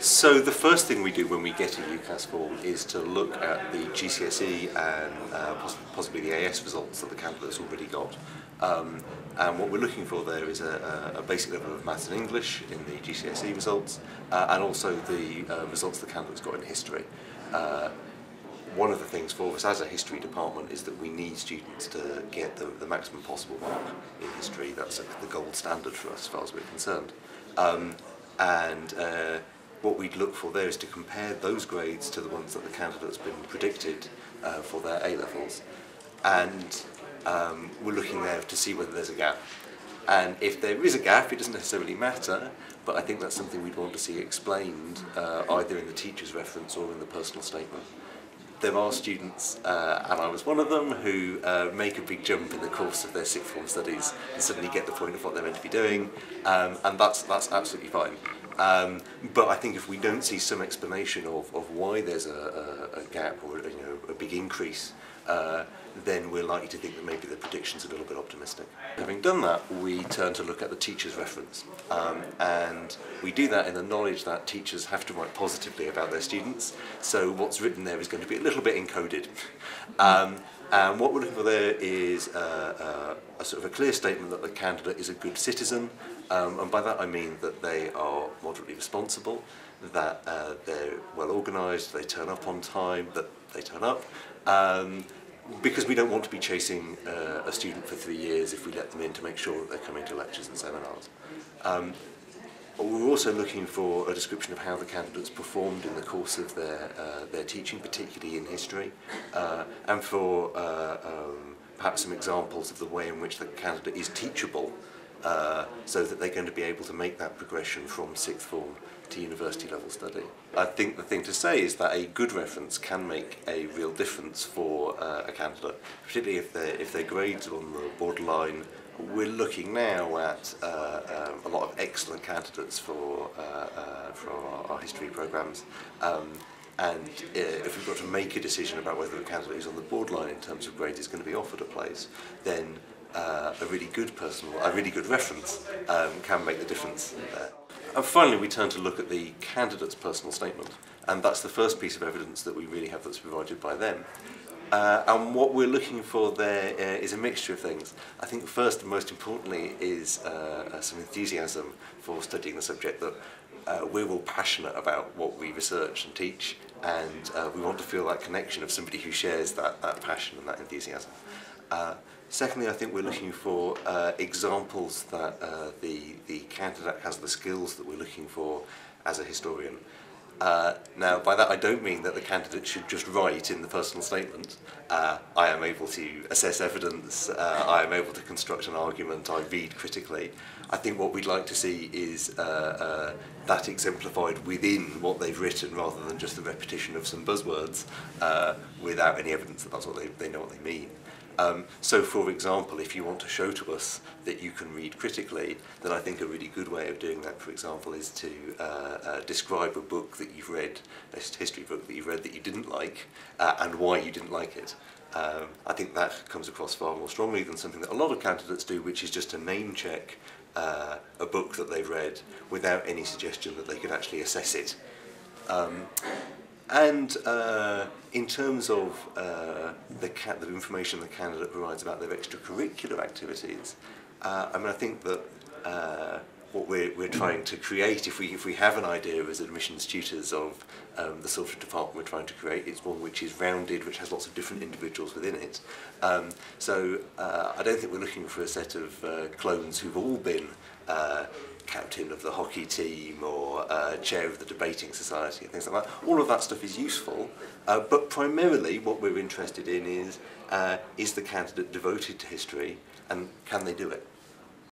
So the first thing we do when we get a UCAS form is to look at the GCSE and possibly the AS results that the candidate's already got. And what we're looking for there is a basic level of maths and English in the GCSE results, and also the results the candidate's got in history. One of the things for us as a history department is that we need students to get the maximum possible mark in history. That's the gold standard for us as far as we're concerned. What we'd look for there is to compare those grades to the ones that the candidate's been predicted for their A-levels. And we're looking there to see whether there's a gap. And if there is a gap, it doesn't necessarily matter, but I think that's something we'd want to see explained either in the teacher's reference or in the personal statement. There are students, and I was one of them, who make a big jump in the course of their sixth form studies and suddenly get the point of what they're meant to be doing, and that's absolutely fine. But I think if we don't see some explanation of why there's a gap or a big increase, then we're likely to think that maybe the prediction's a little bit optimistic. Having done that, we turn to look at the teacher's reference. And we do that in the knowledge that teachers have to write positively about their students, so what's written there is going to be a little bit encoded. And what we're looking for there is a sort of a clear statement that the candidate is a good citizen, and by that I mean that they are moderately responsible, that they're well organised, they turn up on time, that they turn up, because we don't want to be chasing a student for 3 years if we let them in to make sure that they're coming to lectures and seminars. We're also looking for a description of how the candidates performed in the course of their teaching, particularly in history, and for perhaps some examples of the way in which the candidate is teachable, so that they're going to be able to make that progression from sixth form to university level study. I think the thing to say is that a good reference can make a real difference for a candidate, particularly if their grades are on the borderline. We're looking now at a lot of excellent candidates for our history programmes, and if we've got to make a decision about whether a candidate is on the borderline in terms of grades is going to be offered a place, then a really good reference can make the difference there. And finally, we turn to look at the candidate's personal statement, and that's the first piece of evidence that we really have that's provided by them. And what we're looking for there is a mixture of things. I think first and most importantly is some enthusiasm for studying the subject, that we're all passionate about what we research and teach, and we want to feel that connection of somebody who shares that passion and that enthusiasm. Secondly, I think we're looking for examples that the candidate has the skills that we're looking for as a historian. Now, by that I don't mean that the candidate should just write in the personal statement, I am able to assess evidence, I am able to construct an argument, I read critically. I think what we'd like to see is that exemplified within what they've written, rather than just the repetition of some buzzwords without any evidence that that's what they know what they mean. So, for example, if you want to show to us that you can read critically, then I think a really good way of doing that, for example, is to describe a book that you've read, a history book that you've read that you didn't like, and why you didn't like it. I think that comes across far more strongly than something that a lot of candidates do, which is just to name check a book that they've read without any suggestion that they could actually assess it. In terms of the information the candidate provides about their extracurricular activities, I think that what we're trying to create, if we have an idea as admissions tutors of the sort of department we're trying to create, it's one which is rounded, which has lots of different individuals within it. So I don't think we're looking for a set of clones who've all been captain of the hockey team or chair of the debating society and things like that. All of that stuff is useful, but primarily what we're interested in is the candidate devoted to history, and can they do it?